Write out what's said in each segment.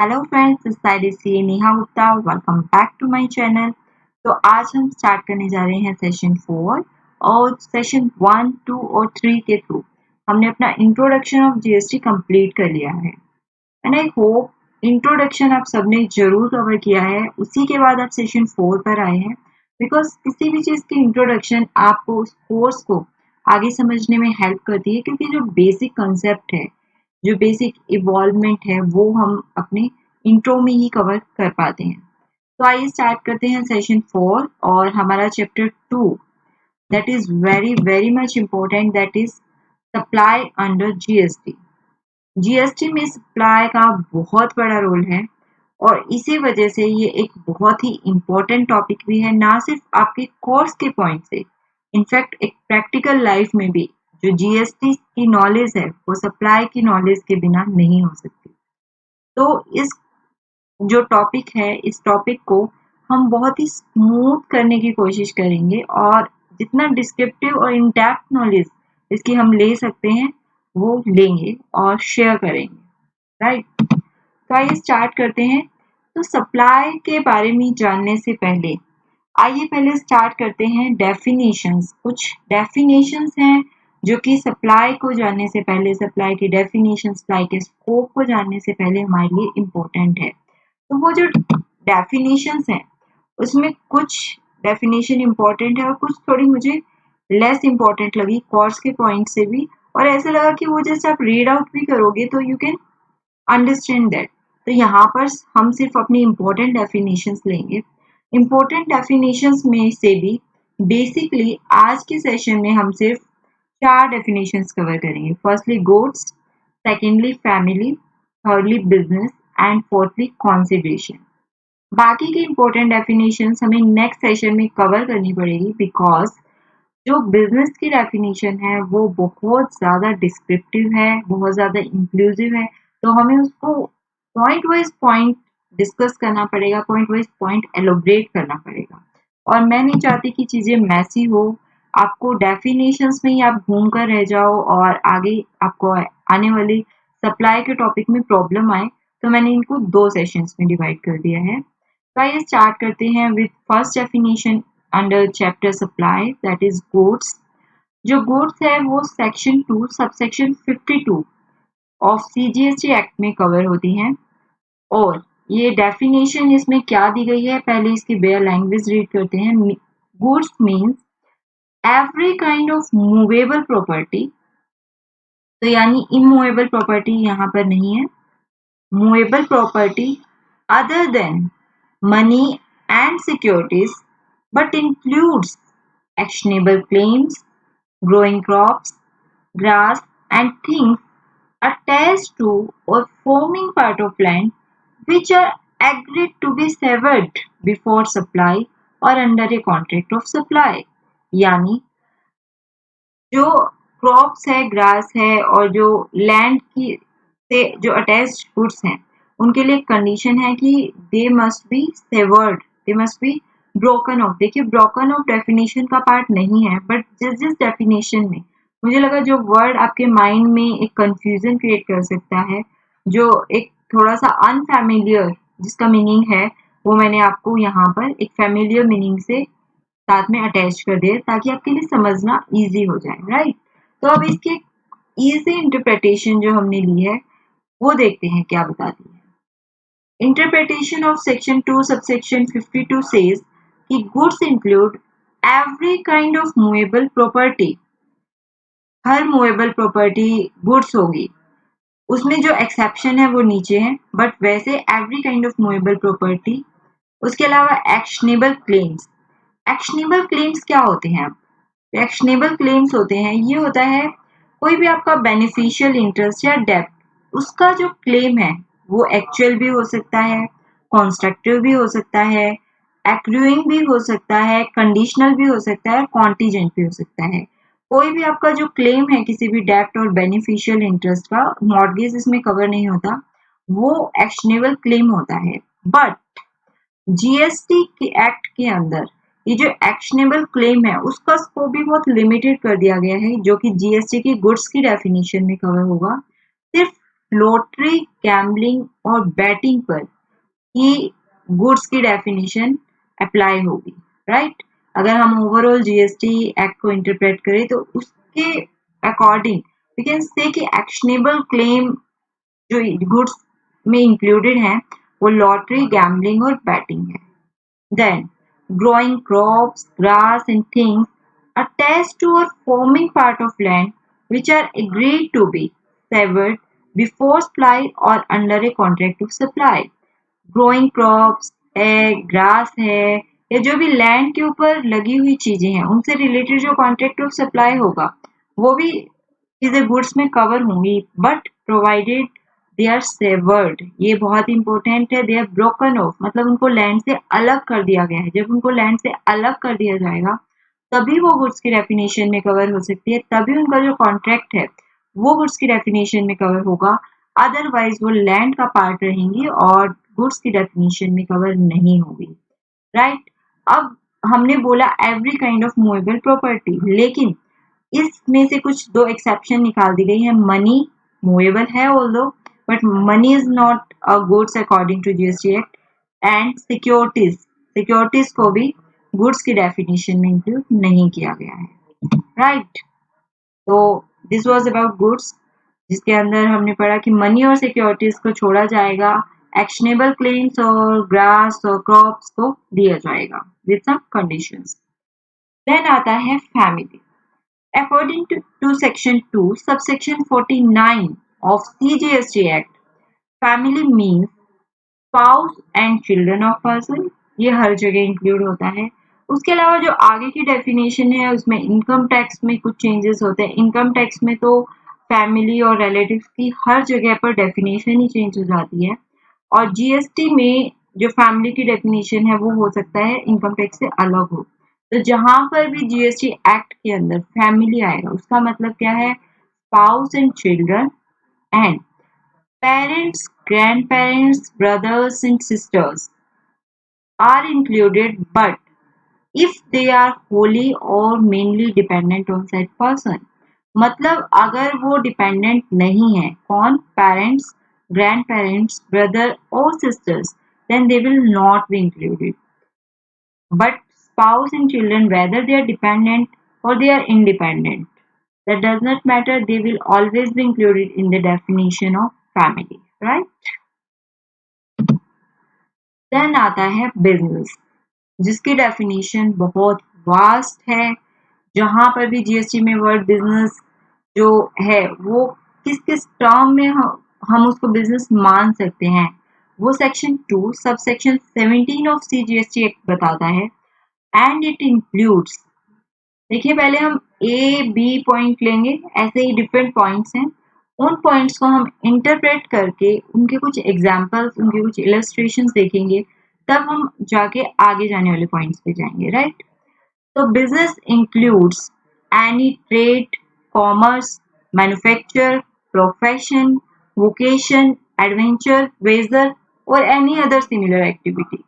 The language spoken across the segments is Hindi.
हेलो फ्रेंड्स, इस साइड से Neha Gupta. Welcome back to my channel. तो आज हम स्टार्ट करने जा रहे हैं सेशन 4 और सेशन 1, 2 और 3 के थ्रू हमने अपना इंट्रोडक्शन ऑफ जीएसटी कंप्लीट कर लिया है एंड आई होप इंट्रोडक्शन आप सबने जरूर कवर किया है। उसी के बाद आप सेशन 4 पर आए हैं बिकॉज किसी भी चीज़ की इंट्रोडक्शन आपको उस कोर्स को आगे समझने में हेल्प करती है, क्योंकि जो बेसिक कंसेप्ट है, जो बेसिक इवॉल्वमेंट है, वो हम अपने इंट्रो में ही कवर कर पाते हैं। तो आइए स्टार्ट करते हैं सेशन 4 और हमारा chapter 2 that is very very much important, that is supply under GST. GST में सप्लाई का बहुत बड़ा रोल है और इसी वजह से ये एक बहुत ही इम्पोर्टेंट टॉपिक भी है, ना सिर्फ आपके कोर्स के पॉइंट से, इनफैक्ट एक प्रैक्टिकल लाइफ में भी जो जीएसटी की नॉलेज है वो सप्लाई की नॉलेज के बिना नहीं हो सकती। तो इस जो टॉपिक है, इस टॉपिक को हम बहुत ही स्मूथ करने की कोशिश करेंगे और जितना डिस्क्रिप्टिव और इन डेप्थ नॉलेज इसकी हम ले सकते हैं वो लेंगे और शेयर करेंगे, राइट। तो आइए स्टार्ट करते हैं। तो सप्लाई के बारे में जानने से पहले आइए पहले स्टार्ट करते हैं डेफिनेशंस। कुछ डेफिनेशंस हैं जो कि सप्लाई को जानने से पहले, सप्लाई की डेफिनेशन, सप्लाई के स्कोप को जानने से पहले हमारे लिए इम्पोर्टेंट है। तो वो जो डेफिनेशंस हैं उसमें कुछ डेफिनेशन इम्पोर्टेंट है और कुछ थोड़ी मुझे लेस इम्पोर्टेंट लगी कोर्स के पॉइंट से भी, और ऐसा लगा कि वो जैसे आप रीड आउट भी करोगे तो यू कैन अंडरस्टैंड दैट। तो यहाँ पर हम सिर्फ अपनी इम्पोर्टेंट डेफिनेशंस लेंगे। इम्पोर्टेंट डेफिनेशंस में से भी बेसिकली आज के सेशन में हम सिर्फ 4 डेफिनेशंस कवर करेंगे। Firstly goods, secondly family, thirdly business and fourthly consideration. बाकी की इम्पोर्टेंट डेफिनेशंस हमें नेक्स्ट सेशन में कवर करनी पड़ेगी, बिकॉज जो बिजनेस की डेफिनेशन है वो बहुत ज़्यादा डिस्क्रिप्टिव है, बहुत ज़्यादा इंक्लूसिव है। तो हमें उसको पॉइंट वाइज पॉइंट डिस्कस करना पड़ेगा, पॉइंट वाइज पॉइंट एलोबरेट करना पड़ेगा। और मैं नहीं चाहती कि चीज़ें मैसी हो, आपको डेफिनेशंस में ही आप घूम कर रह जाओ और आगे आपको आने वाली सप्लाई के टॉपिक में प्रॉब्लम आए। तो मैंने इनको 2 सेशंस में डिवाइड कर दिया है। तो आइए स्टार्ट करते हैं with first definition under chapter supply, that is goods. जो गुड्स है वो section 2 subsection 52 of CGST act में कवर होती हैं। और ये डेफिनेशन इसमें क्या दी गई है, पहले इसकी बेयर लैंग्वेज रीड करते हैं। Goods means every kind of movable property. तो यानी इमूवेबल प्रॉपर्टी यहाँ पर नहीं है। Movable property other than money and securities, but includes actionable claims, growing crops, grass, and things attached to or forming part of land which are agreed to be severed before supply or under a contract of supply। यानी जो क्रॉप्स है, ग्रास है और जो लैंड की से जो अटैच्ड गुड्स हैं उनके लिए कंडीशन है कि they must be savoured, they must be broken of. देखिए, ब्रोकन ऑफ डेफिनेशन का पार्ट नहीं है, बट जिस जिस डेफिनेशन में मुझे लगा जो वर्ड आपके माइंड में एक कंफ्यूजन क्रिएट कर सकता है, जो एक थोड़ा सा अनफैमिलियर जिसका मीनिंग है, वो मैंने आपको यहाँ पर एक फैमिलियर मीनिंग से साथ में अटैच कर दे ताकि आपके लिए समझना इजी हो जाए, राइट। तो अब इसके इजी इंटरप्रिटेशन जो हमने ली है वो देखते हैं क्या बताती है। Interpretation of section 2 subsection 52 says कि goods include every kind of movable property. हर मूवेबल प्रॉपर्टी गुड्स होगी, उसमें जो एक्सेप्शन है वो नीचे है, बट वैसे every kind of movable property. उसके अलावा एक्शनेबल क्लेम्स। एक्शनेबल क्लेम्स क्या होते हैं? अब एक्शनेबल क्लेम्स होते हैं, ये होता है कोई भी आपका बेनिफिशियल इंटरेस्ट या डेब्ट, उसका जो क्लेम है वो एक्चुअल भी हो सकता है, कॉन्स्ट्रक्टिव भी हो सकता है, एक्रूइंग भी हो सकता है, कंडीशनल भी हो सकता है, कॉन्टीजेंट भी हो सकता है। कोई भी आपका जो क्लेम है किसी भी डेब्ट और बेनिफिशियल इंटरेस्ट का, मॉर्गेज इसमें कवर नहीं होता, वो एक्शनेबल क्लेम होता है। बट जीएसटी के एक्ट के अंदर ये जो एक्शनेबल क्लेम है उसका स्कोप भी बहुत लिमिटेड कर दिया गया है, जो कि जीएसटी की गुड्स की डेफिनेशन में कवर होगा। सिर्फ लॉटरी, गैम्बलिंग और बैटिंग पर ही गुड्स की डेफिनेशन अप्लाई होगी, राइट। अगर हम ओवरऑल जीएसटी एक्ट को इंटरप्रेट करें तो उसके अकॉर्डिंग वी कैन से कि एक्शनेबल क्लेम जो गुड्स में इंक्लूडेड है वो लॉटरी, गैम्बलिंग और बैटिंग है। Then, growing crops, grass and things attached to or forming part of land which are agreed to be severed before supply or under a contract of supply. Growing crops है, ग्रास है, या जो भी लैंड के ऊपर लगी हुई चीजें हैं उनसे रिलेटेड जो कॉन्ट्रैक्ट ऑफ सप्लाई होगा वो भी चीजें गुड्स में कवर होंगी, but provided they are severed. ये बहुत इंपॉर्टेंट है। दे आर ब्रोकन ऑफ मतलब उनको लैंड से अलग कर दिया गया है। जब उनको लैंड से अलग कर दिया जाएगा तभी वो गुड्स की डेफिनेशन में कवर हो सकती है, तभी उनका जो कॉन्ट्रैक्ट है वो गुड्स की डेफिनेशन में कवर होगा। अदरवाइज वो लैंड का पार्ट रहेंगी और गुड्स की डेफिनेशन में कवर नहीं होगी, राइट। अब हमने बोला every kind of movable property, लेकिन इसमें से कुछ दो एक्सेप्शन निकाल दी गई है। मनी मूवेबल है although, but money is not a goods according to GST act. And securities, securities को भी गुड्स की डेफिनेशन में इंक्लूड नहीं किया गया है, राइट। तो दिस वाज अबाउट गुड्स, जिसके अंदर हमने पढ़ा कि मनी और सिक्योरिटीज को छोड़ा जाएगा, एक्शनेबल क्लेम्स और ग्रास और क्रॉप्स को दिया जाएगा विद सम कंडीशंस। देन आता है family. According to section 2 subsection 49 of CGST act, family means spouse and children of person, ये हर जगह इंक्लूड होता है। उसके अलावा जो आगे की डेफिनेशन है उसमें इनकम टैक्स में कुछ चेंजेस होते हैं। इनकम टैक्स में तो फैमिली और रिलेटिव्स की हर जगह पर डेफिनेशन ही चेंज हो जाती है, और जीएसटी में जो फैमिली की डेफिनेशन है वो हो सकता है इनकम टैक्स से अलग हो। तो जहां पर भी जीएसटी एक्ट के अंदर फैमिली आएगा उसका मतलब क्या है, spouse and children and parents, grandparents, brothers and sisters are included, but if they are wholly or mainly dependent on said person, मतलब अगर वो डिपेंडेंट नहीं है, कौन, पेरेंट्स, ग्रैंड पेरेंट्स, ब्रदर और sisters, then they will not be included. But spouse and children, whether they are dependent or they are independent, that does not matter, they will always be included in the definition of family, right? Then आता है बिजनेस, जिसकी डेफिनेशन बहुत वास्ट है। जहां पर भी जीएसटी में वर्ड बिजनेस जो है वो किस किस टर्म में हम उसको बिजनेस मान सकते हैं, वो section 2 subsection 17 of CGST act बताता है। एंड इट इंक्लूड्स, देखिए पहले हम ए बी पॉइंट लेंगे, ऐसे ही डिफरेंट पॉइंट्स हैं, उन पॉइंट्स को हम इंटरप्रेट करके उनके कुछ एग्जांपल्स, उनके कुछ इलस्ट्रेशंस देखेंगे, तब हम जाके आगे जाने वाले पॉइंट्स पे जाएंगे, राइट। तो business includes any trade, commerce, manufacture, profession, vocation, adventure, wager और एनी अदर सिमिलर एक्टिविटी।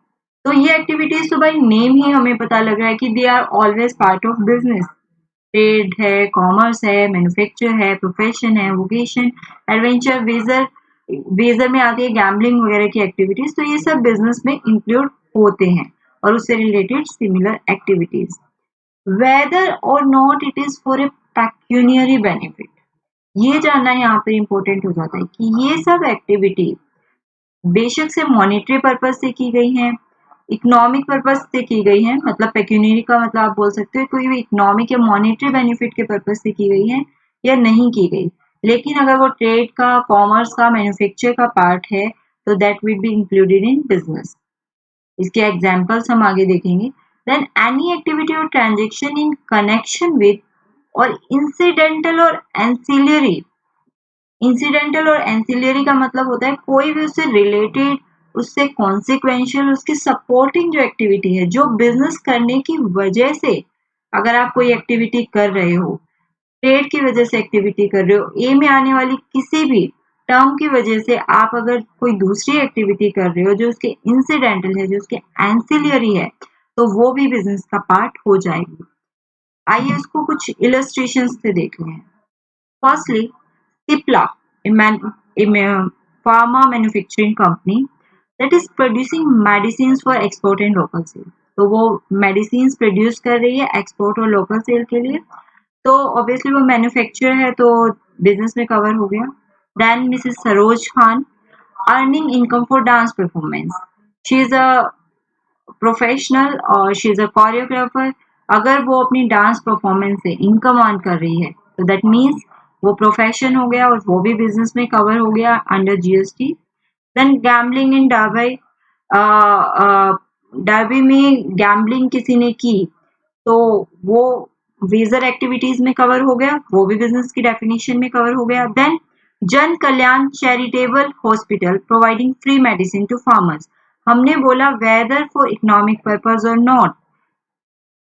तो ये एक्टिविटीज तो भाई नेम ही हमें पता लग रहा है कि they are always part of business. Trade है, कॉमर्स है, मैन्युफैक्चर है, प्रोफेशन है, वोकेशन, एडवेंचर, वेजर, वेजर में आती है गैम्बलिंग वगैरह की एक्टिविटीज। तो ये सब बिजनेस में इंक्लूड होते हैं और उससे रिलेटेड सिमिलर एक्टिविटीज। वेदर और not it is for a pecuniary benefit, ये जानना यहाँ पर इंपॉर्टेंट हो जाता है कि ये सब एक्टिविटी बेशक से मॉनिटरी पर्पज से की गई है, इकोनॉमिक पर्पज से की गई है, मतलब पेक्यूनियरी का मतलब आप बोल सकते हो कोई भी इकोनॉमिक या मॉनिटरी बेनिफिट के पर्पज से की गई है या नहीं की गई। लेकिन अगर वो ट्रेड का, कॉमर्स का, मैन्युफैक्चर का पार्ट है तो that will be included in business. इसके एग्जांपल्स हम आगे देखेंगे। देन एनी एक्टिविटी और ट्रांजैक्शन इन कनेक्शन विद और इंसिडेंटल और एंसिलरी, इंसिडेंटल और एंसिलरी का मतलब होता है कोई भी उससे रिलेटेड, उससे कॉन्सिक्वेंशियल, उसकी सपोर्टिंग जो एक्टिविटी है, जो बिजनेस करने की वजह से अगर आप कोई एक्टिविटी कर रहे हो, ट्रेड की वजह से एक्टिविटी कर रहे हो, ए में आने वाली किसी भी टर्म की वजह से आप अगर कोई दूसरी एक्टिविटी कर रहे हो जो उसके इंसिडेंटल है, जो उसके एंसिलरी है, तो वो भी बिजनेस का पार्ट हो जाएगी। आइए उसको कुछ इलस्ट्रेशन से देख लें। Firstly, Cipla, pharma manufacturing company that is producing medicines for export and local sale. तो वो medicines produce कर रही है export और local sale के लिए, तो obviously वो manufacturer है तो business में cover हो गया. Then Mrs. Saroj Khan earning income for dance performance. She is a professional और शी इज अ कोरियोग्राफर. अगर वो अपनी डांस परफॉर्मेंस से इनकम अर्न कर रही है तो दैट मीन्स वो प्रोफेशन हो गया और वो भी बिजनेस में कवर हो गया अंडर जीएसटी. देन गैम्बलिंग इन डरबी, डरबी में गैम्बलिंग किसी ने की तो वो वेजर एक्टिविटीज में कवर हो गया, वो भी बिजनेस की डेफिनेशन में कवर हो गया. Then Jan Kalyan charitable hospital providing free medicine to farmers. हमने बोला वेदर फॉर इकोनॉमिक पर्पज और नॉट,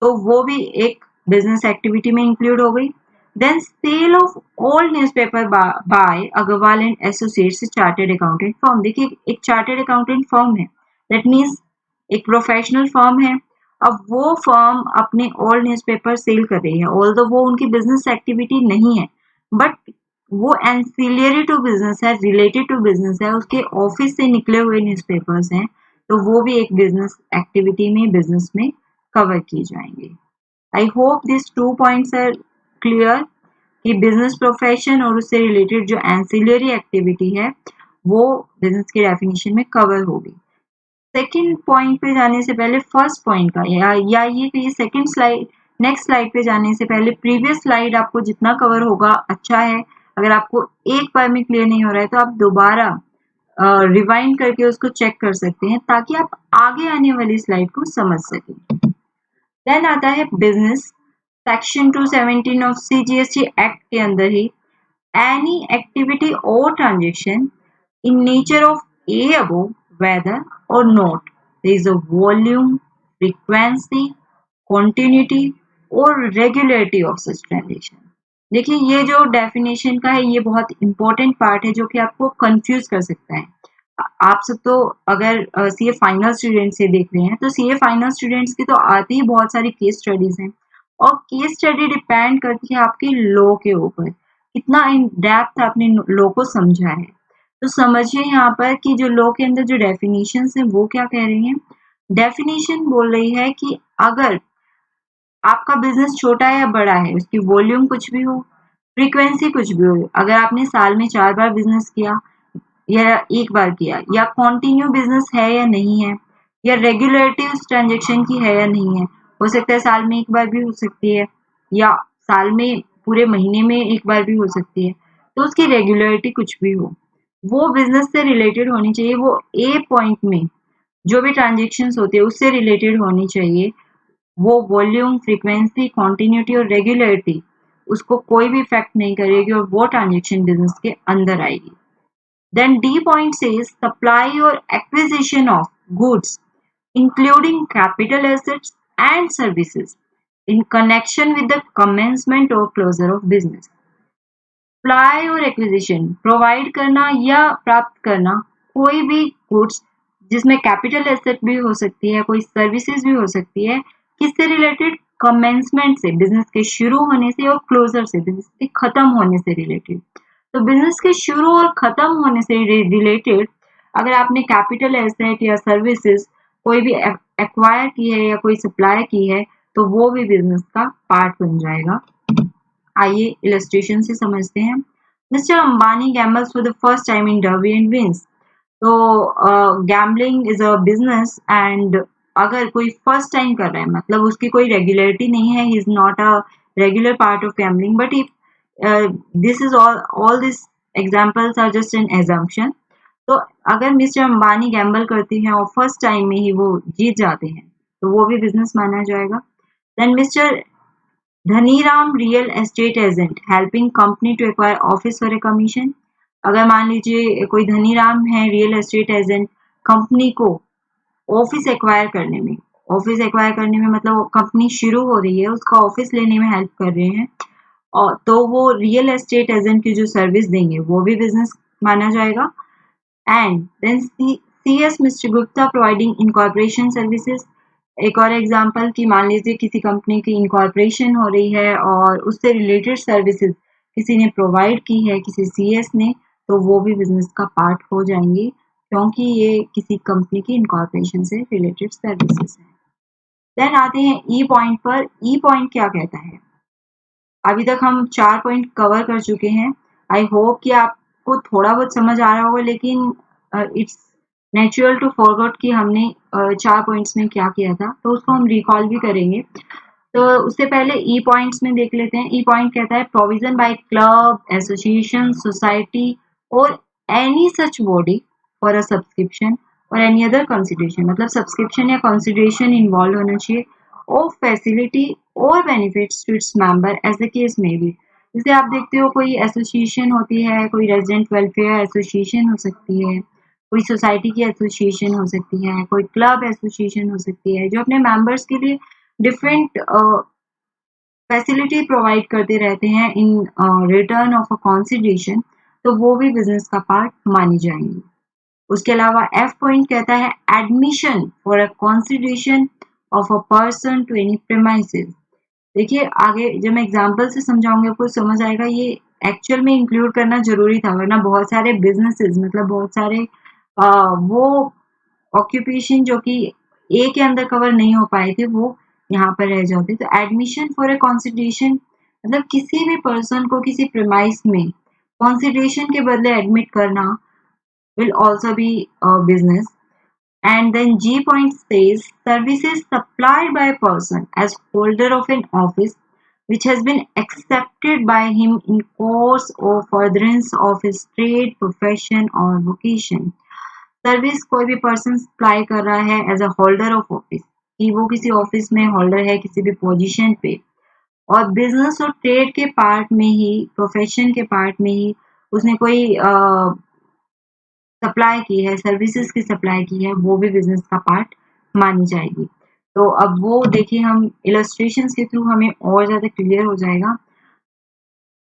तो वो भी एक बिजनेस एक्टिविटी में इंक्लूड हो गई. Then sale of old newspaper by Agarwal and associates chartered accountant firm. देखिए एक चार्टर्ड अकाउंटेंट फर्म है, दैट मीन्स एक प्रोफेशनल फर्म है. अब वो फर्म अपने ओल्ड न्यूज़पेपर सेल कर रही है, ऑल्दो वो उनकी बिजनेस एक्टिविटी नहीं है, बट वो एंसिलियरी टू बिजनेस है, रिलेटेड टू बिजनेस है, उसके ऑफिस से निकले हुए न्यूज़पेपर्स हैं, तो वो भी एक बिजनेस एक्टिविटी में बिजनेस में कवर की जाएंगे. I hope this 2 points are clear कि बिजनेस प्रोफेशन और उससे रिलेटेड जो एंसिलरी एक्टिविटी है वो बिजनेस की डेफिनेशन में कवर होगी. सेकंड पॉइंट पे जाने से पहले फर्स्ट पॉइंट का या ये कि ये सेकंड स्लाइड, नेक्स्ट स्लाइड पे जाने से पहले प्रीवियस स्लाइड आपको जितना कवर होगा अच्छा है. अगर आपको एक बार में क्लियर नहीं हो रहा है तो आप दोबारा रिवाइंड करके उसको चेक कर सकते हैं ताकि आप आगे आने वाली स्लाइड को समझ सकें. देन आता है business. Section 217 of CGST act के अंदर ही एनी एक्टिविटी और transaction in nature of A above whether or not there is a volume, frequency, continuity or regularity of such transaction. देखिए ये जो डेफिनेशन का है ये बहुत इंपॉर्टेंट पार्ट है जो कि आपको कंफ्यूज कर सकता है. आप सब तो अगर सीए फाइनल स्टूडेंट से देख रहे हैं तो सीए फाइनल स्टूडेंट्स की तो आती ही बहुत सारी केस स्टडीज हैं और केस स्टडी डिपेंड करती है आपके लॉ के ऊपर, कितना इन डेप्थ आपने लॉ को समझा है. तो समझिए यहाँ पर कि जो लॉ के अंदर जो डेफिनेशंस हैं वो क्या कह रही हैं. डेफिनेशन बोल रही है कि अगर आपका बिजनेस छोटा है या बड़ा है, उसकी वॉल्यूम कुछ भी हो, फ्रीक्वेंसी कुछ भी हो, अगर आपने साल में 4 बार बिजनेस किया या एक बार किया, या कॉन्टिन्यू बिजनेस है या नहीं है, या रेगुलरिटी उस ट्रांजेक्शन की है या नहीं है. हो सकता है साल में एक बार भी हो सकती है या साल में पूरे महीने में एक बार भी हो सकती है, तो उसकी रेगुलरिटी कुछ भी हो वो बिजनेस से रिलेटेड होनी चाहिए. वो ए पॉइंट में जो भी ट्रांजेक्शन्स होते हैं उससे रिलेटेड होनी चाहिए. वो वॉल्यूम, फ्रीक्वेंसी, कॉन्टिन्यूटी और रेगुलरिटी उसको कोई भी इफेक्ट नहीं करेगी और वो ट्रांजेक्शन बिजनेस के अंदर आएगी. Then D point says supply or acquisition of goods including capital assets and services in connection with the commencement or closure of business. Supply और एक्विजिशन प्रोवाइड करना या प्राप्त करना कोई भी गुड्स जिसमें कैपिटल एसेट भी हो सकती है, कोई सर्विसेज भी हो सकती है, किससे रिलेटेड, कमेंसमेंट से, बिजनेस के शुरू होने से, और क्लोजर से, बिजनेस के खत्म होने से रिलेटेड. तो बिजनेस के शुरू और खत्म होने से रिलेटेड अगर आपने कैपिटल एसेट या सर्विसेज कोई भी एक्वायर की है या कोई सप्लाई की है तो वो भी बिजनेस का पार्ट बन जाएगा. आइए इलस्ट्रेशन से समझते हैं. Mister Ambani gambles for the first time in derby and wins. तो gambling is a business and अगर कोई फर्स्ट टाइम कर रहा है मतलब उसकी कोई रेगुलरिटी नहीं है, he is not a regular part of gambling, but if this is all this examples are just an assumption. तो अगर मिस्टर अंबानी गैम्बल करते हैं और फर्स्ट टाइम में ही वो जीत जाते हैं तो वो भी बिजनेस माना जाएगा. Then mister Dhaniram real estate agent helping company to acquire office for a commission. अगर मान लीजिए कोई धनीराम है रियल एस्टेट एजेंट, कंपनी को ऑफिस एक्वायर करने में, ऑफिस एक्वायर करने में मतलब कंपनी शुरू हो रही है उसका ऑफिस लेने में हेल्प कर रहे हैं, और तो वो रियल एस्टेट एजेंट की जो सर्विस देंगे वो भी बिजनेस माना जाएगा. And then CS mister Gupta providing incorporation services. एक और एग्जांपल कि मान लीजिए किसी कंपनी की इनकॉर्पोरेशन हो रही है और उससे रिलेटेड सर्विसेज किसी ने प्रोवाइड की है, किसी CS ने, तो वो भी बिजनेस का पार्ट हो जाएंगे, क्योंकि ये किसी कंपनी की इनकॉर्पोरेशन से रिलेटेड सर्विसेज है। देन आते हैं ई पॉइंट पर। ई पॉइंट क्या कहता है? अभी तक हम 4 पॉइंट कवर कर चुके हैं। आई होप कि आपको थोड़ा बहुत समझ आ रहा होगा, लेकिन इट्स नेचुरल टू फॉरगॉट कि हमने 4 पॉइंट्स में क्या किया था, तो उसको हम रिकॉल भी करेंगे। तो उससे पहले ई पॉइंट्स में देख लेते हैं। ई पॉइंट कहता है provision by club, association, society और any such body for a subscription और एनी अदर कंसिडरेशन, मतलब सब्सक्रिप्शन या कंसिडरेशन इन्वॉल्व होना चाहिए, ऑफ फैसिलिटी और benefits to its member as the case may be. जैसे आप देखते हो कोई एसोसिएशन होती है, कोई रेजिडेंट वेलफेयर एसोसिएशन हो सकती है, कोई सोसाइटी की एसोसिएशन हो सकती है, कोई क्लब एसोसिएशन हो सकती है, जो अपने मेंबर्स के लिए डिफरेंट फैसिलिटी प्रोवाइड करते रहते हैं in return of a consideration, तो वो भी बिजनेस का पार्ट मानी जाएंगी। उसके अलावा एफ पॉइंट कहता है admission for a consideration of a person to any premises. देखिए आगे जब मैं एग्जांपल से समझाऊंगी आपको समझ आएगा, ये एक्चुअल में इंक्लूड करना जरूरी था, वरना बहुत सारे बिजनेसेस, मतलब बहुत सारे वो ऑक्यूपेशन जो कि ए के अंदर कवर नहीं हो पाए थे, वो यहाँ पर रह जाते। तो एडमिशन फॉर ए कंसिडरेशन मतलब किसी भी पर्सन को किसी प्रेमाइस में कंसिडरेशन के बदले एडमिट करना will also be a business. And then G point says services supplied by a person as holder of an office which has been accepted by him in course or furtherance of his trade, profession or vocation. Service कोई भी पर्सन सप्लाई कर रहा है as a holder of office, कि वो किसी ऑफिस में होल्डर है किसी भी पोजीशन पे, और बिजनेस और ट्रेड के पार्ट में ही, प्रोफेशन के पार्ट में ही उसने कोई सप्लाई की है, सर्विसेज की सप्लाई की है, वो भी बिजनेस का पार्ट मानी जाएगी। तो अब वो देखिए हम इलस्ट्रेशंस के थ्रू हमें और ज्यादा क्लियर हो जाएगा।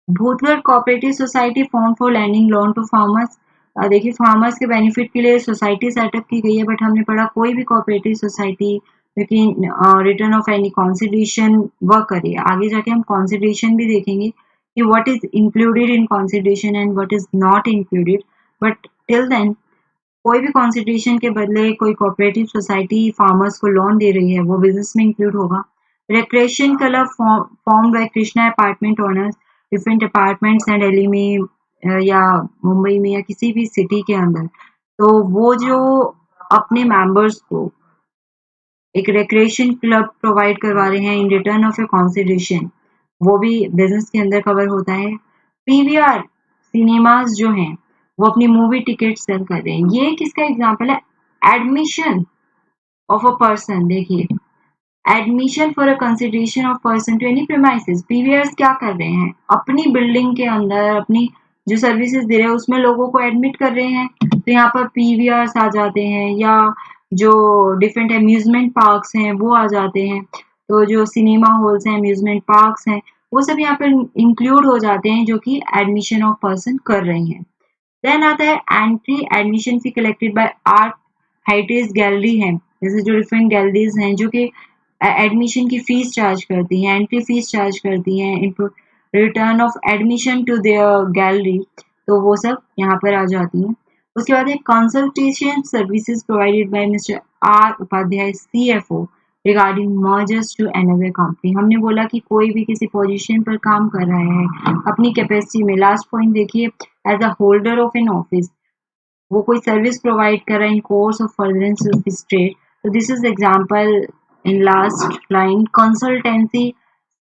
Bhutgarh cooperative society form for lending loan to farmers. देखिए फार्मर्स के बेनिफिट के लिए सोसाइटी सेटअप की गई है, बट हमने पढ़ा कोई भी कोऑपरेटिव सोसाइटी लेकिन return of any consideration work करे। आगे जाके हम कॉन्सिडरेशन भी देखेंगे कि what is included in consideration and what is not included, but till then कोई भी कॉन्सिडरेशन के बदले कोई कोऑपरेटिव सोसाइटी फार्मर्स को लोन दे रही है, वो बिजनेस में इंक्लूड होगा। Recreation club formed by Krishna apartment owners, different apartments हैं दिल्ली में या मुंबई में या किसी भी सिटी के अंदर, तो वो जो अपने मेंबर्स को एक रिक्रिएशन क्लब प्रोवाइड करवा रहे हैं in return of A consideration, वो भी बिजनेस के अंदर कवर होता है। पीवीआर सिनेमास जो हैं वो अपनी मूवी टिकट सेल कर रहे हैं, ये किसका एग्जांपल है? Admission of a person. देखिए admission for a consideration of person to any premises. PVR क्या कर रहे हैं? अपनी बिल्डिंग के अंदर अपनी जो सर्विसेज दे रहे हैं उसमें लोगों को एडमिट कर रहे हैं, तो यहाँ पर पीवीआर आ जाते हैं, या जो डिफरेंट अम्यूजमेंट पार्क्स हैं वो आ जाते हैं। तो जो सिनेमा हॉल्स हैं, अम्यूजमेंट पार्क्स हैं, वो सब यहाँ पर इंक्लूड हो जाते हैं जो कि एडमिशन ऑफ पर्सन कर रहे हैं। देन आता है entry admission fee collected by art heritage gallery है, जैसे जो डिफरेंट गैलरीज हैं जो कि एडमिशन की फीस चार्ज करती हैं, एंट्री फीस चार्ज करती हैं, इनको return of admission to their gallery, तो वो सब यहाँ पर आ जाती हैं। उसके बाद है consultation services provided by mister R Upadhyay CFO regarding mergers to another company. हमने बोला कि कोई भी किसी पोजीशन पर काम कर रहा है अपनी कैपेसिटी में, लास्ट पॉइंट देखिए, as a holder of an office, वो कोई सर्विस प्रोवाइड कर रहा है in course of furtherance of his trade, तो this is example in last line consultancy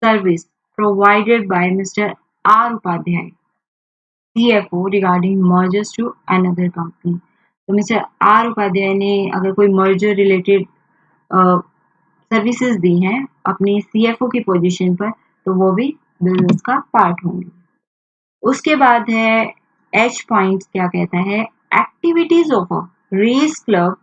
service provided by mister R Upadhyay CFO regarding mergers to another company. तो मिस्टर आर उपाध्याय ने अगर कोई मर्जर रिलेटेड सर्विसेज दी हैं अपनी सीएफओ की पोजीशन पर, तो वो भी बिजनेस का पार्ट होंगे। उसके बाद है एच पॉइंट क्या कहता है? Activities of a race club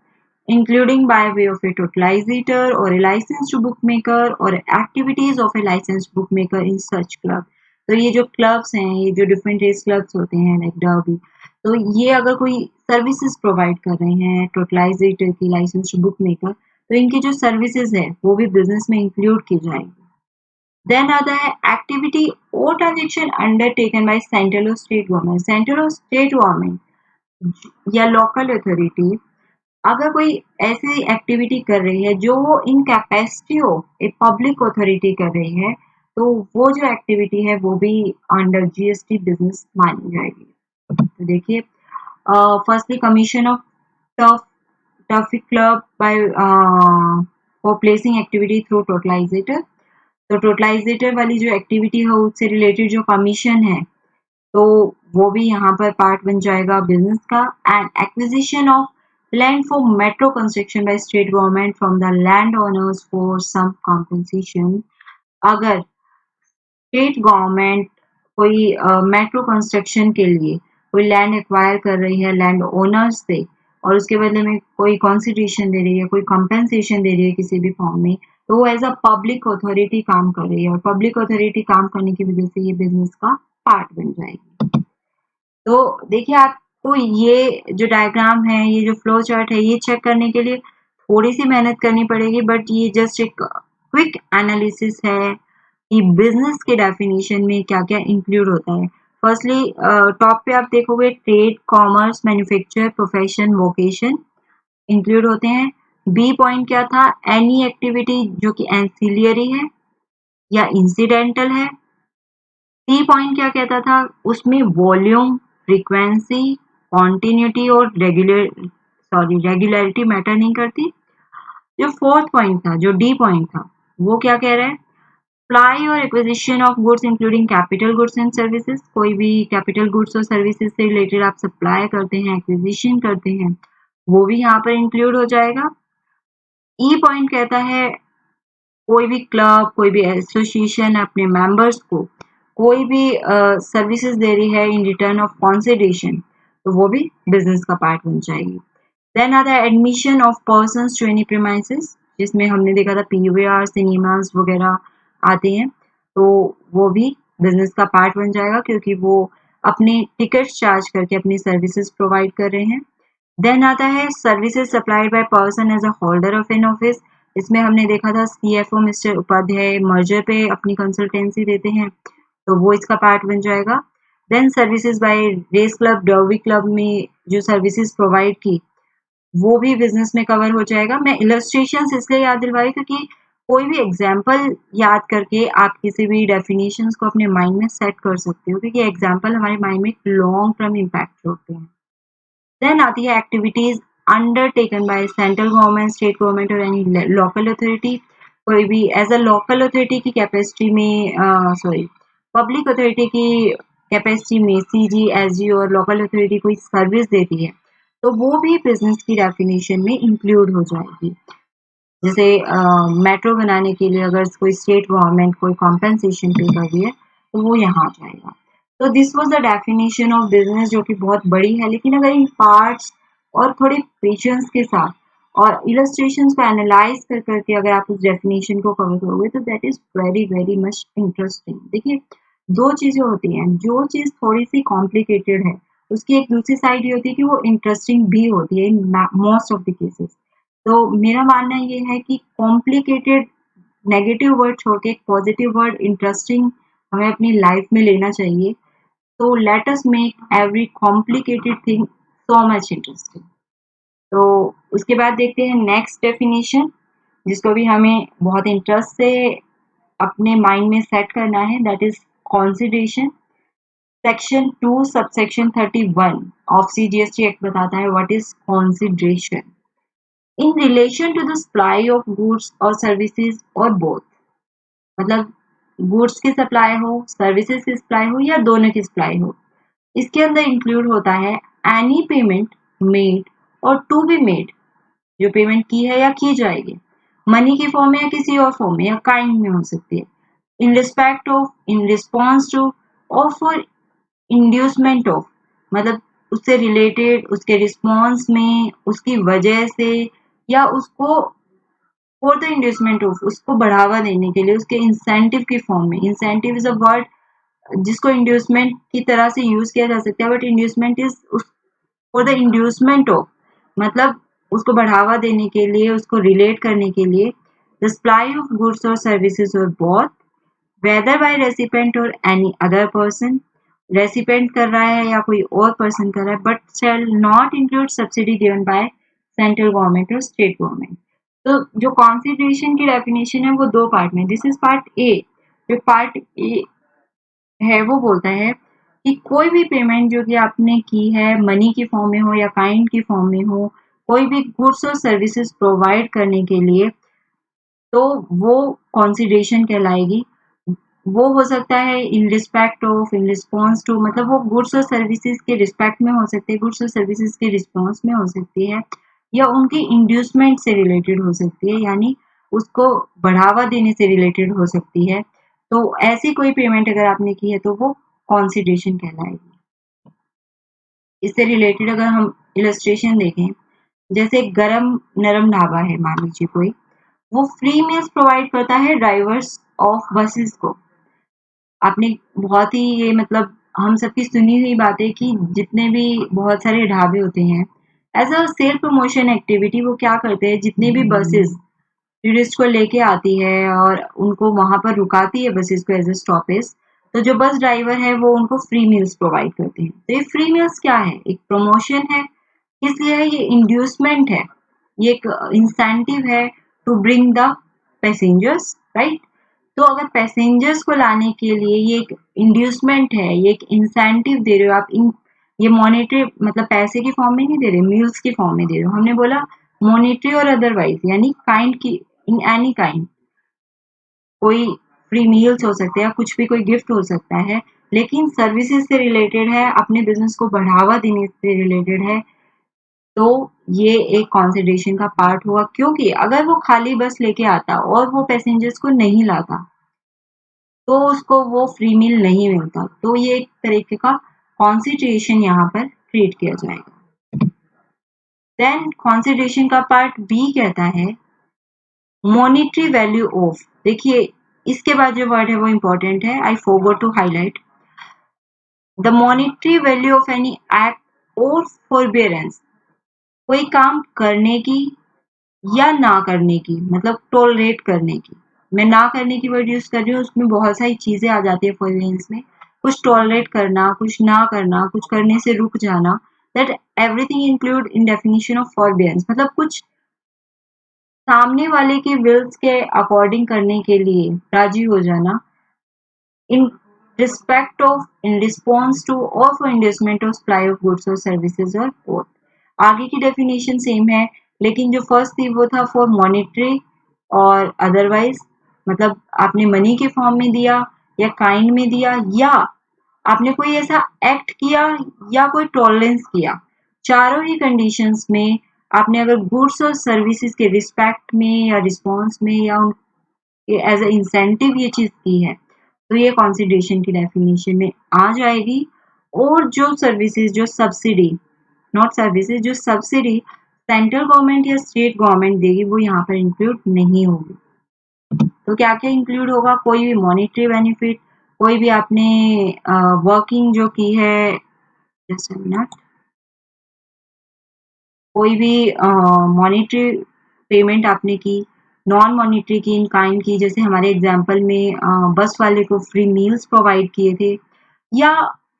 including by way of a totalizator और ए लाइसेंस्ड बुक मेकर और activities of a licensed bookmaker in such club. तो ये जो क्लब्स हैं, ये जो डिफरेंट रेस क्लब्स होते हैं लाइक डर्बी, तो ये अगर कोई सर्विसेज प्रोवाइड कर रहे हैं टोटलाइजेटर की, लाइसेंस्ड बुक मेकर, तो इनकी जो सर्विसेज है वो भी बिजनेस में इंक्लूड की जाएगी। देन आता है एक्टिविटी और ट्रांजेक्शन अंडरटेकन बाय सेंट्रल और स्टेट गवर्नमेंट। सेंट्रल और स्टेट गवर्नमेंट या लोकल अथॉरिटी अगर कोई ऐसी एक्टिविटी कर रही है जो वो in capacity of a public authority कर रही है, तो वो जो एक्टिविटी है वो भी अंडर जीएसटी बिजनेस मानी जाएगी। तो देखिए, firstly commission of turf turfy club by for placing activity through totalizator. तो टोटलाइजेटर वाली जो एक्टिविटी है उससे रिलेटेड जो कमीशन है तो वो भी यहाँ पर पार्ट बन जाएगा बिजनेस का। And acquisition of land for metro construction by state government from the land owners for some compensation. अगर स्टेट गवर्नमेंट कोई मेट्रो कंस्ट्रक्शन के लिए कोई लैंड एक्वायर कर रही है लैंड ओनर्स से और उसके बदले में कोई कॉन्सिडरेशन दे रही है, कोई कंपेंसेशन दे रही है किसी भी फॉर्म में, तो वो एज अ पब्लिक अथॉरिटी काम कर रही है और पब्लिक अथॉरिटी काम करने की वजह से ये बिजनेस का पार्ट बन जाएगी। तो देखिए, आपको ये जो डायग्राम है, ये जो फ्लो चार्ट है, ये चेक करने के लिए थोड़ी सी मेहनत करनी पड़ेगी, बट ये जस्ट एक क्विक एनालिसिस है कि बिजनेस के डेफिनेशन में क्या क्या इंक्लूड होता है। फर्स्टली टॉप पे आप देखोगे trade, commerce, manufacture, profession, vocation include होते हैं। बी पॉइंट क्या था? एनी एक्टिविटी जो कि एंसिलियरी है या इंसिडेंटल है। सी पॉइंट क्या कहता था? उसमें वॉल्यूम, फ्रीक्वेंसी, कॉन्टिन्यूटी और रेगुलरिटी मैटर नहीं करती। जो फोर्थ पॉइंट था, जो डी पॉइंट था, वो क्या कह रहा है? सप्लाई और acquisition of goods including capital goods and services. कोई भी कैपिटल गुड्स और सर्विसेज से रिलेटेड आप सप्लाई करते हैं, एक्विजिशन करते हैं, वो भी यहाँ पर इंक्लूड हो जाएगा। ई पॉइंट कहता है कोई भी क्लब, कोई भी एसोसिएशन अपने मेंबर्स को कोई भी सर्विसेज दे रही है इन रिटर्न ऑफ कंसिडरेशन, तो वो भी बिजनेस का पार्ट बन जाएगी। देन आता है admission of persons to any premises, जिसमें हमने देखा था पीवीआर, सिनेमास वगैरह आते हैं, तो वो भी बिजनेस का पार्ट बन जाएगा क्योंकि वो अपने टिकट्स चार्ज करके अपनी सर्विसेज प्रोवाइड कर रहे हैं। देन आता है services supplied by person as a holder of an office. इसमें हमने देखा था सीएफओ मिस्टर उपाध्याय मर्जर पे अपनी कंसल्टेंसी देते हैं, तो वो इसका पार्ट बन जाएगा। Then services by race club, derby club में जो सर्विसेज प्रोवाइड की, वो भी बिजनेस में कवर हो जाएगा। मैं इलस्ट्रेशंस इसलिए याद दिलवाई क्योंकि कोई भी एग्जाम्पल याद करके आप किसी भी डेफिनेशंस को अपने माइंड में सेट कर सकते हो, क्योंकि एग्जाम्पल हमारे माइंड में लॉन्ग टर्म इम्पैक्ट छोड़ते हैं। देन आती है activities undertaken by central government, state government और एनी लोकल अथॉरिटी। कोई भी एज अ लोकल अथॉरिटी की कैपेसिटी में पब्लिक अथॉरिटी की कैपेसिटी में सीजी, एसजी और लोकल अथॉरिटी कोई सर्विस देती है, तो वो भी बिजनेस की डेफिनेशन में इंक्लूड हो जाएगी। जैसे मेट्रो बनाने के लिए अगर कोई स्टेट गवर्नमेंट कोई कॉम्पेंसेशन पे कर रही है, तो वो यहाँ आ जाएगा। तो this was the definition of business, जो कि बहुत बड़ी है, लेकिन अगर इन पार्ट्स और थोड़े पेशेंस के साथ और इलस्ट्रेशंस को एनालाइज कर करके अगर आप उस डेफिनेशन को कवर करोगे, तो that is very very much interesting. देखिए, दो चीजें होती हैं, जो चीज थोड़ी सी कॉम्प्लिकेटेड है उसकी एक दूसरी साइड ये होती है कि वो इंटरेस्टिंग भी होती है in most of the cases. तो मेरा मानना ये है कि कॉम्प्लिकेटेड नेगेटिव वर्ड छोड़ के एक पॉजिटिव वर्ड इंटरेस्टिंग हमें अपनी लाइफ में लेना चाहिए। तो let us make every complicated thing so much interesting. तो उसके बाद देखते हैं नेक्स्ट डेफिनेशन, जिसको भी हमें बहुत इंटरेस्ट से अपने माइंड में सेट करना है, that is consideration. Section 2 subsection 31 of CGST act बताता है what is consideration in relation to the supply of goods और सर्विसेज और बोथ। मतलब गुड्स की सप्लाई हो, सर्विसेज की सप्लाई हो या दोनों की सप्लाई हो, इसके अंदर इंक्लूड होता है एनी पेमेंट मेड और टू बी मेड, जो पेमेंट की है या की जाएगी, मनी की फॉर्म में या किसी और फॉर्म में या काइंड में हो सकती है, in respect of, in response to और फॉर इंड्यूसमेंट ऑफ, मतलब उससे रिलेटेड, उसके रिस्पॉन्स में, उसकी वजह से, या उसको फॉर द इंड्यूसमेंट ऑफ, उसको बढ़ावा देने के लिए, उसके इंसेंटिव की फॉर्म में। इंसेंटिव इज अ वर्ड जिसको इंड्यूसमेंट की तरह से यूज किया जा सकता है, but inducement is for the inducement of, मतलब उसको बढ़ावा देने के लिए, उसको रिलेट करने के लिए। द सप्लाई ऑफ गुड्स और सर्विसेज और बोथ, वेदर बाय रेसिपेंट और एनी अदर पर्सन, रेसिपेंट कर रहा है या कोई और पर्सन कर रहा है, but shall not include subsidy given by central government और स्टेट गवर्नमेंट। तो जो कॉन्सिडरेशन की डेफिनेशन है वो दो पार्ट में, दिस इज पार्ट ए। जो पार्ट ए है वो बोलता है कि कोई भी पेमेंट जो कि आपने की है मनी की फॉर्म में हो या काइंड की फॉर्म में हो, कोई भी गुड्स और सर्विसेज प्रोवाइड करने के लिए, तो वो कंसीडरेशन कहलाएगी। वो हो सकता है in respect of, in response to, मतलब वो गुड्स और सर्विसेज के रिस्पेक्ट में हो सकती है, गुड्स और सर्विसेज के रिस्पॉन्स में हो सकती है, या उनकी इंड्यूसमेंट से रिलेटेड हो सकती है, यानी उसको बढ़ावा देने से रिलेटेड हो सकती है। तो ऐसी कोई पेमेंट अगर आपने की है तो वो कंसीडरेशन कहलाएगी। इससे रिलेटेड अगर हम इलस्ट्रेशन देखें, जैसे गरम नरम ढाबा है मान लीजिए कोई, वो फ्री मील्स प्रोवाइड करता है ड्राइवर्स ऑफ बसेस को। आपने बहुत ही ये मतलब हम सबकी सुनी हुई बात है कि जितने भी बहुत सारे ढाबे होते हैं, as a sale promotion activity वो क्या करते हैं, जितने भी बसेस टूरिस्ट को लेके आती है और उनको वहां पर रुकाती है बसेस को एज अ स्टॉपेज, तो जो बस ड्राइवर है वो उनको फ्री मील्स प्रोवाइड करते हैं। तो ये फ्री मील्स क्या है, एक प्रमोशन है, इसलिए ये इंड्यूसमेंट है, ये एक इंसेंटिव है to bring the passengers, right. तो अगर पैसेंजर्स को लाने के लिए ये एक इंड्यूसमेंट है, ये एक इंसेंटिव दे रहे हो आप, इन ये मॉनेटरी मतलब पैसे की फॉर्म में नहीं दे रहे, मील्स की फॉर्म में दे रहे हो। हमने बोला मॉनेटरी और अदरवाइज, यानी काइंड की, इन एनी काइंड, कोई फ्री मील्स हो सकते हैं, कुछ भी कोई गिफ्ट हो सकता है, लेकिन सर्विसेज से रिलेटेड है, अपने बिजनेस को बढ़ावा देने से रिलेटेड है, तो ये एक कंसिडरेशन का पार्ट हुआ। क्योंकि अगर वो खाली बस लेके आता और वो पैसेंजर्स को नहीं लाता तो उसको वो फ्री मील नहीं मिलता, तो ये एक तरीके का कंसिडरेशन यहाँ पर क्रिएट किया जाएगा। देन कंसिडरेशन का पार्ट बी कहता है मॉनिटरी वैल्यू ऑफ। देखिए इसके बाद जो वर्ड है वो इंपॉर्टेंट है, I forgot to highlight, the monetary value of any act और फॉरबियरेंस। कोई काम करने की या ना करने की, मतलब टॉलरेट करने की। मैं ना करने की वर्ड यूज कर रही हूँ, उसमें बहुत सारी चीजें आ जाती है फॉरबियरेंस में, कुछ टॉलरेट करना, कुछ ना करना, कुछ करने से रुक जाना, that everything include in definition of forbearance. मतलब कुछ सामने वाले के विल्स के अकॉर्डिंग करने के लिए राजी हो जाना, in respect of, in response to और for inducement of supply of goods और सर्विसेज और बोथ। आगे की डेफिनेशन सेम है, लेकिन जो फर्स्ट थी वो था फॉर मॉनिटरी और अदरवाइज, मतलब आपने मनी के फॉर्म में दिया या काइंड में दिया, या आपने कोई ऐसा एक्ट किया या कोई टॉलरेंस किया। चारों ही कंडीशंस में आपने अगर गुड्स और सर्विसेज के रिस्पेक्ट में या रिस्पॉन्स में या एज अ इंसेंटिव ये चीज की है, तो ये कंसिडरेशन की डेफिनेशन में आ जाएगी। और जो सर्विसेज, जो सब्सिडी, नॉट सर्विसेज, जो सब्सिडी सेंट्रल गवर्नमेंट या स्टेट गवर्नमेंट देगी वो यहाँ पर इंक्लूड नहीं होगी। तो क्या क्या इंक्लूड होगा, कोई भी मॉनिटरी बेनिफिट, कोई भी आपने वर्किंग जो की है, जैसे मिनट, कोई भी मॉनिटरी पेमेंट आपने की, नॉन मॉनिटरी की, इन काइंड की, जैसे हमारे एग्जांपल में बस वाले को फ्री मील्स प्रोवाइड किए थे, या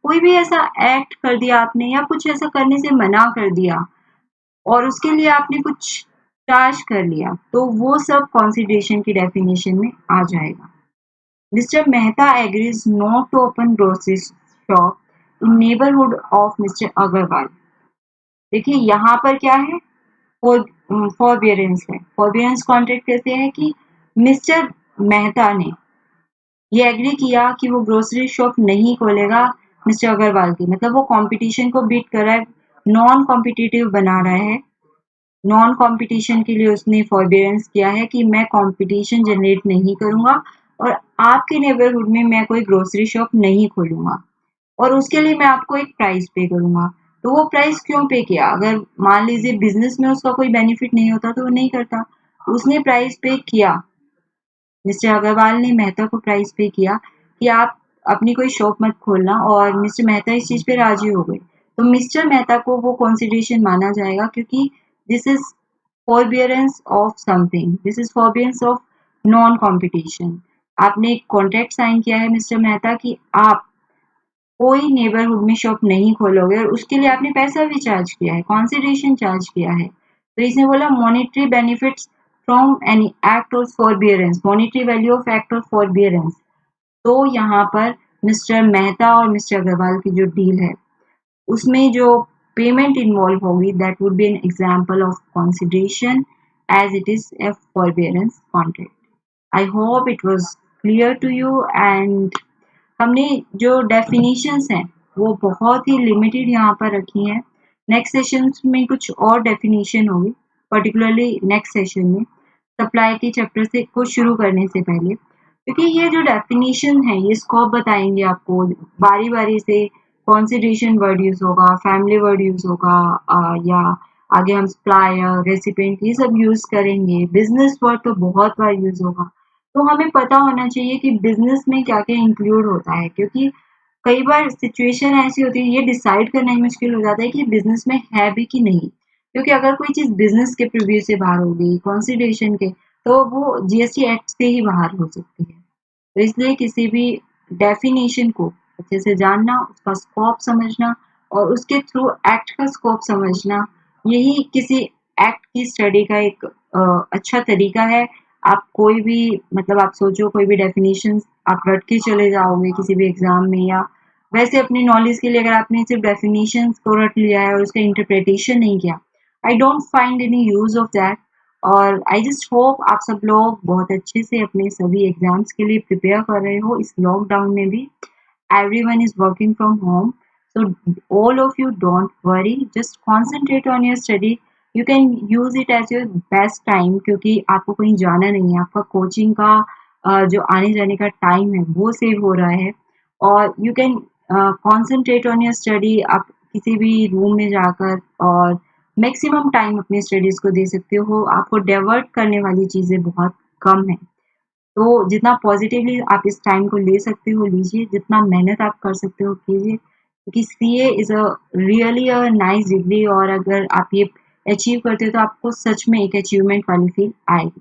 कोई भी ऐसा एक्ट कर दिया आपने या कुछ ऐसा करने से मना कर दिया और उसके लिए आपने कुछ चार्ज कर लिया, तो वो सब कंसिडरेशन की डेफिनेशन में आ जाएगा। Mister Mehta agrees not to open grocery shop in neighbourhood of mister Agarwal. देखिए यहाँ पर क्या है, फॉरबियरेंस है। फॉरबियरेंस कॉन्ट्रैक्ट कैसे है कि मिस्टर मेहता ने ये एग्री किया कि वो ग्रोसरी शॉप नहीं खोलेगा मिस्टर अग्रवाल की, मतलब वो कंपटीशन को बीट कर रहा है, नॉन कॉम्पिटिटिव बना रहा है। नॉन कंपटीशन के लिए उसने फॉरबियरेंस किया है कि मैं कंपटीशन जनरेट नहीं करूंगा और आपके नेबरहुड में मैं कोई ग्रोसरी शॉप नहीं खोलूंगा, और उसके लिए मैं आपको एक प्राइस पे करूंगा। तो वो प्राइस क्यों पे किया, अगर मान लीजिए बिजनेस में उसका कोई बेनिफिट नहीं होता तो वो नहीं करता। उसने प्राइस पे किया, मिस्टर अग्रवाल ने मेहता को प्राइस पे किया कि आप अपनी कोई शॉप मत खोलना, और मिस्टर मेहता इस चीज पे राजी हो गए, तो मिस्टर मेहता को वो कंसिडरेशन माना जाएगा, क्योंकि this is forbearance of something, this is forbearance of non competition। आपने एक कॉन्ट्रैक्ट साइन किया है मिस्टर मेहता कि आप कोई नेबरहुड में शॉप नहीं खोलोगे और उसके लिए आपने पैसा भी चार्ज किया है, कंसिडरेशन चार्ज किया है। तो इसने बोला monetary benefits from any act और फॉरबियरेंस, मॉनेटरी वैल्यू ऑफ एक्ट और फॉरबियरेंस। तो यहाँ पर मिस्टर मेहता और मिस्टर अग्रवाल की जो डील है उसमें जो पेमेंट इन्वॉल्व होगी that would be an example of consideration as it is a forbearance contract. I hope it was clear to you and हमने जो डेफिनेशंस हैं वो बहुत ही लिमिटेड यहाँ पर रखी हैं। नेक्स्ट सेशन में कुछ और डेफिनेशन होगी, पर्टिकुलरली नेक्स्ट सेशन में सप्लाई के चैप्टर से को शुरू करने से पहले, क्योंकि ये जो डेफिनेशन है ये स्कोप बताएंगे आपको बारी बारी से। कॉन्सिडरेशन वर्ड यूज होगा, फैमिली वर्ड यूज होगा, या आगे हम सप्लायर, रेसिपेंट ये सब यूज करेंगे। बिजनेस वर्ड तो बहुत बार यूज होगा। तो हमें पता होना चाहिए कि बिजनेस में क्या क्या इंक्लूड होता है, क्योंकि कई बार सिचुएशन ऐसी होती है ये डिसाइड करना ही मुश्किल हो जाता है कि बिजनेस में है भी कि नहीं। क्योंकि अगर कोई चीज बिजनेस के प्रीव्यू से बाहर हो गई, कॉन्सिडरेशन के, तो वो जीएसटी एक्ट से ही बाहर हो सकती है। तो इसलिए किसी भी डेफिनेशन को अच्छे से जानना, उसका स्कोप समझना और उसके थ्रू एक्ट का स्कोप समझना, यही किसी एक्ट की स्टडी का एक अच्छा तरीका है। आप कोई भी मतलब आप सोचो कोई भी डेफिनेशन आप रट के चले जाओगे किसी भी एग्जाम में, या वैसे अपनी नॉलेज के लिए अगर आपने सिर्फ डेफिनेशन को रट लिया है और उसका इंटरप्रिटेशन नहीं किया, I don't find any use of that. और आई जस्ट होप आप सब लोग बहुत अच्छे से अपने सभी एग्जाम्स के लिए प्रिपेयर कर रहे हो इस लॉकडाउन में भी। everyone is working from home, so all of you don't worry, just concentrate on your study. You can use it as your best time, क्योंकि आपको कहीं जाना नहीं है, आपका कोचिंग का जो आने जाने का टाइम है वो सेव हो रहा है। और you can concentrate on your study. आप किसी भी रूम में जाकर और मैक्सिमम टाइम अपनी स्टडीज को दे सकते हो, आपको डाइवर्ट करने वाली चीज़ें बहुत कम है। तो जितना पॉजिटिवली आप इस टाइम को ले सकते हो लीजिए, जितना मेहनत आप कर सकते हो कीजिए, क्योंकि CA is a really a nice degree, और अगर आप ये अचीव करते हो तो आपको सच में एक अचीवमेंट वाली फील आएगी।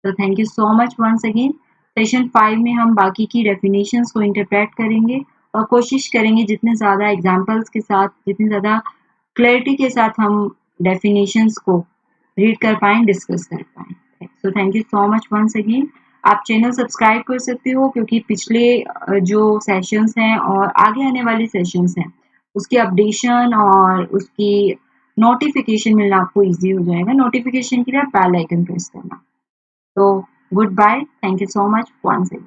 तो thank you so much once again. Session 5 में हम बाकी की डेफिनेशंस को इंटरप्रेट करेंगे और कोशिश करेंगे जितने ज़्यादा एग्जाम्पल्स के साथ, जितनी ज़्यादा क्लैरिटी के साथ हम डेफिनेशंस को रीड कर पाएँ, डिस्कस कर पाएँ। So thank you so much once again. आप चैनल सब्सक्राइब कर सकते हो, क्योंकि पिछले जो सेशंस हैं और आगे आने वाले सेशंस हैं उसकी अपडेशन और उसकी नोटिफिकेशन मिलना आपको ईजी हो जाएगा। नोटिफिकेशन के लिए आप बेल आइकन प्रेस करना। So goodbye. Thank you so much once again.